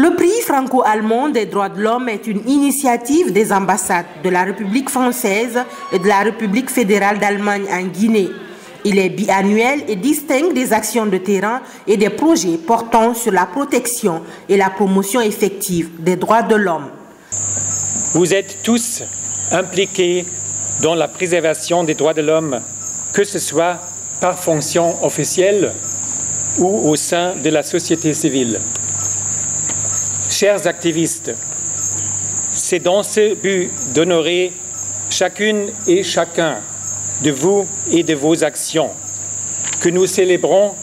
Le prix franco-allemand des droits de l'homme est une initiative des ambassades de la République française et de la République fédérale d'Allemagne en Guinée. Il est biannuel et distingue des actions de terrain et des projets portant sur la protection et la promotion effective des droits de l'homme. Vous êtes tous impliqués dans la préservation des droits de l'homme, que ce soit par fonction officielle ou au sein de la société civile. Chers activistes, c'est dans ce but d'honorer chacune et chacun de vous et de vos actions que nous célébrons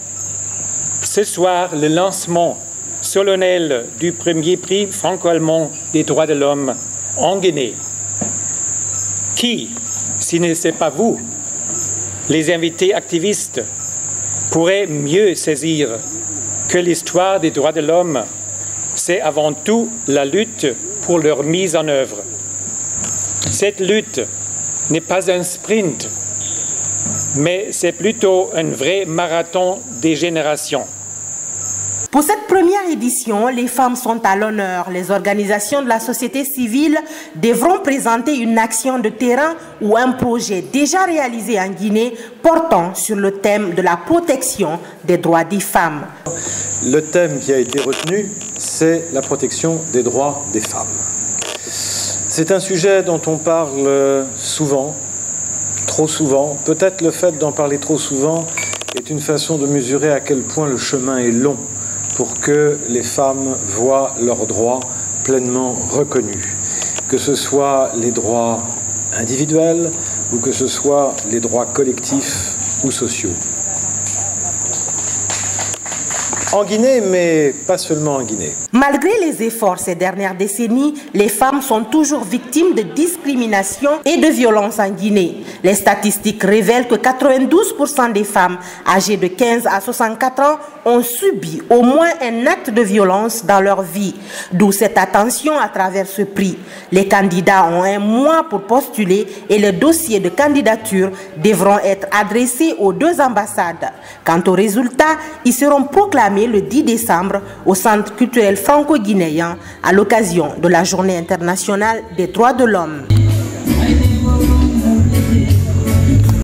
ce soir le lancement solennel du premier prix franco-allemand des droits de l'homme en Guinée. Qui, si ce n'est pas vous, les invités activistes, pourrait mieux saisir que l'histoire des droits de l'homme, c'est avant tout la lutte pour leur mise en œuvre. Cette lutte n'est pas un sprint, mais c'est plutôt un vrai marathon des générations. Pour cette première édition, les femmes sont à l'honneur. Les organisations de la société civile devront présenter une action de terrain ou un projet déjà réalisé en Guinée portant sur le thème de la protection des droits des femmes. Le thème qui a été retenu, c'est la protection des droits des femmes. C'est un sujet dont on parle souvent, trop souvent. Peut-être le fait d'en parler trop souvent est une façon de mesurer à quel point le chemin est long pour que les femmes voient leurs droits pleinement reconnus, que ce soit les droits individuels ou que ce soit les droits collectifs ou sociaux. En Guinée, mais pas seulement en Guinée. Malgré les efforts ces dernières décennies, les femmes sont toujours victimes de discrimination et de violences en Guinée. Les statistiques révèlent que 92% des femmes âgées de 15 à 64 ans ont subi au moins un acte de violence dans leur vie. D'où cette attention à travers ce prix. Les candidats ont un mois pour postuler et les dossiers de candidature devront être adressés aux deux ambassades. Quant aux résultats, ils seront proclamés le 10 décembre au Centre culturel franco-guinéen à l'occasion de la Journée internationale des droits de l'homme.